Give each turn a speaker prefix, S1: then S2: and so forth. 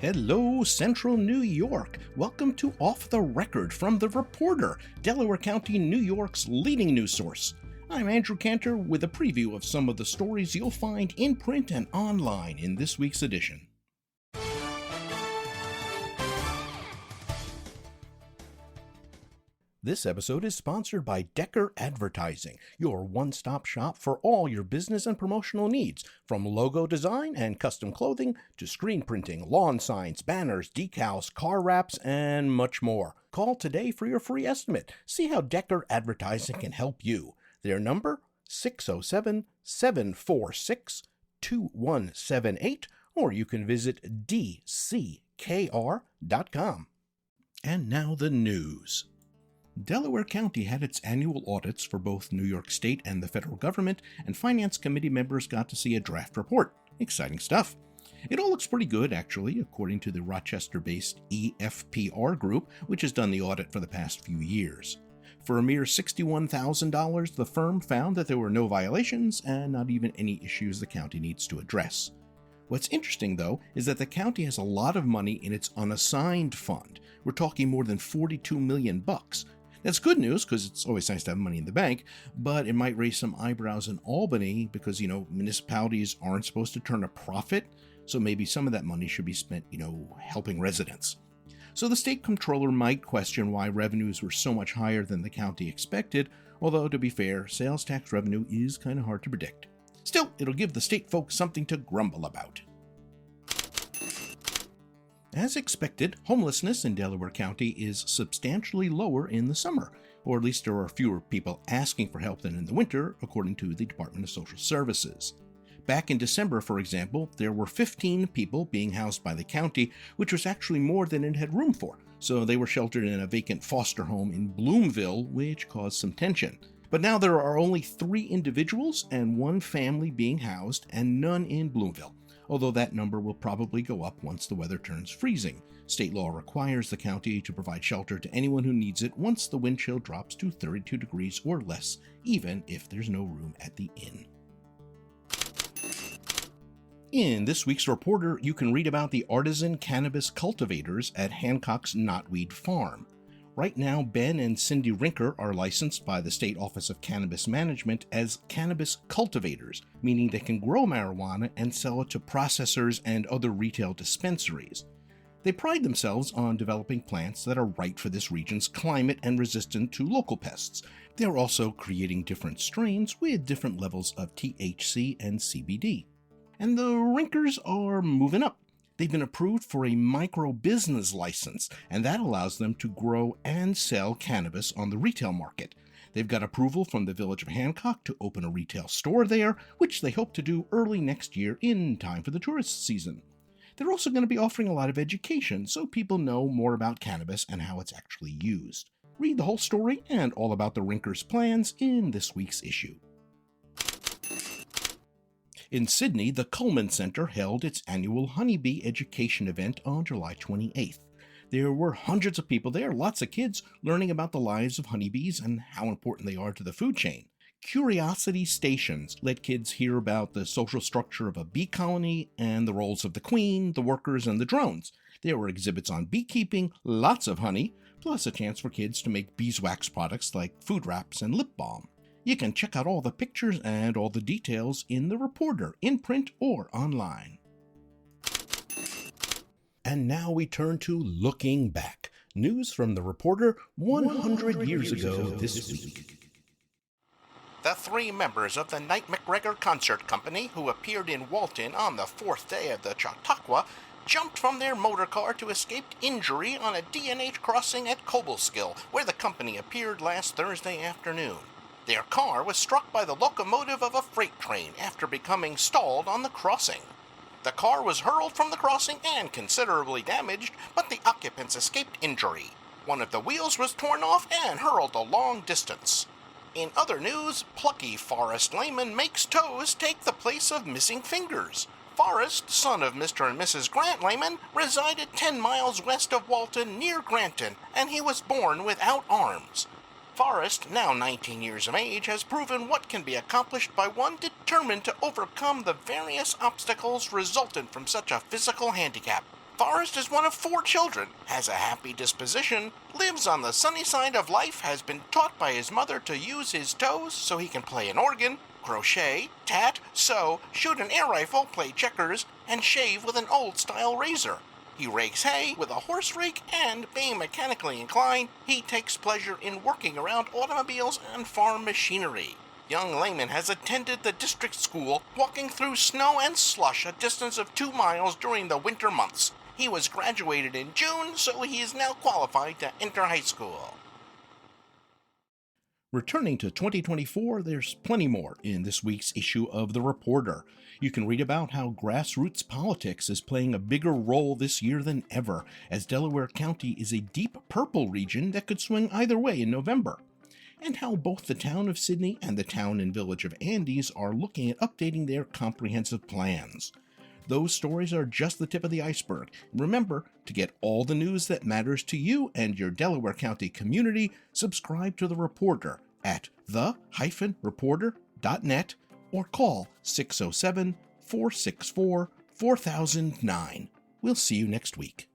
S1: Hello, Central New York. Welcome to Off the Record from The Reporter, Delaware County, New York's leading news source. I'm Andrew Cantor with a preview of some of the stories you'll find in print and online in this week's edition. This episode is sponsored by Decker Advertising, your one-stop shop for all your business and promotional needs, from logo design and custom clothing to screen printing, lawn signs, banners, decals, car wraps, and much more. Call today for your free estimate. See how Decker Advertising can help you. Their number, 607-746-2178, or you can visit dckr.com. And now the news. Delaware County had its annual audits for both New York State and the federal government, and Finance Committee members got to see a draft report. Exciting stuff. It all looks pretty good, actually, according to the Rochester-based EFPR group, which has done the audit for the past few years. For a mere $61,000, the firm found that there were no violations and not even any issues the county needs to address. What's interesting, though, is that the county has a lot of money in its unassigned fund. We're talking more than $42 million. That's good news, because it's always nice to have money in the bank, but it might raise some eyebrows in Albany because, municipalities aren't supposed to turn a profit, so maybe some of that money should be spent, helping residents. So the state comptroller might question why revenues were so much higher than the county expected, although, to be fair, sales tax revenue is kind of hard to predict. Still, it'll give the state folks something to grumble about. As expected, homelessness in Delaware County is substantially lower in the summer, or at least there are fewer people asking for help than in the winter, according to the Department of Social Services. Back in December, for example, there were 15 people being housed by the county, which was actually more than it had room for, so they were sheltered in a vacant foster home in Bloomville, which caused some tension. But now there are only 3 individuals and 1 family being housed, and none in Bloomville, although that number will probably go up once the weather turns freezing. State law requires the county to provide shelter to anyone who needs it once the wind chill drops to 32 degrees or less, even if there's no room at the inn. In this week's Reporter, you can read about the artisan cannabis cultivators at Hancock's Knotweed Farm. Right now, Ben and Cindy Rinker are licensed by the State Office of Cannabis Management as cannabis cultivators, meaning they can grow marijuana and sell it to processors and other retail dispensaries. They pride themselves on developing plants that are right for this region's climate and resistant to local pests. They're also creating different strains with different levels of THC and CBD. And the Rinkers are moving up. They've been approved for a micro-business license, and that allows them to grow and sell cannabis on the retail market. They've got approval from the Village of Hancock to open a retail store there, which they hope to do early next year in time for the tourist season. They're also going to be offering a lot of education so people know more about cannabis and how it's actually used. Read the whole story and all about the Rinkers' plans in this week's issue. In Sidney, the Cullman Center held its annual honeybee education event on July 28th. There were hundreds of people there, lots of kids, learning about the lives of honeybees and how important they are to the food chain. Curiosity stations let kids hear about the social structure of a bee colony and the roles of the queen, the workers, and the drones. There were exhibits on beekeeping, lots of honey, plus a chance for kids to make beeswax products like food wraps and lip balm. You can check out all the pictures and all the details in The Reporter, in print or online. And now we turn to Looking Back. News from The Reporter 100 years ago this week.
S2: The 3 members of the Knight McGregor Concert Company who appeared in Walton on the 4th day of the Chautauqua jumped from their motor car to escape injury on a D&H crossing at Cobleskill, where the company appeared last Thursday afternoon. Their car was struck by the locomotive of a freight train after becoming stalled on the crossing. The car was hurled from the crossing and considerably damaged, but the occupants escaped injury. One of the wheels was torn off and hurled a long distance. In other news, plucky Forrest Lehman makes toes take the place of missing fingers. Forrest, son of Mr. and Mrs. Grant Lehman, resided 10 miles west of Walton near Granton, and he was born without arms. Forrest, now 19 years of age, has proven what can be accomplished by one determined to overcome the various obstacles resultant from such a physical handicap. Forrest is one of 4 children, has a happy disposition, lives on the sunny side of life, has been taught by his mother to use his toes so he can play an organ, crochet, tat, sew, shoot an air rifle, play checkers, and shave with an old-style razor. He rakes hay with a horse rake, and, being mechanically inclined, he takes pleasure in working around automobiles and farm machinery. Young Lehman has attended the district school, walking through snow and slush a distance of 2 miles during the winter months. He was graduated in June, so he is now qualified to enter high school.
S1: Returning to 2024, there's plenty more in this week's issue of The Reporter. You can read about how grassroots politics is playing a bigger role this year than ever, as Delaware County is a deep purple region that could swing either way in November, and how both the town of Sidney and the town and village of Andes are looking at updating their comprehensive plans. Those stories are just the tip of the iceberg. Remember, to get all the news that matters to you and your Delaware County community, subscribe to The Reporter at the-reporter.net or call 607-464-4009. We'll see you next week.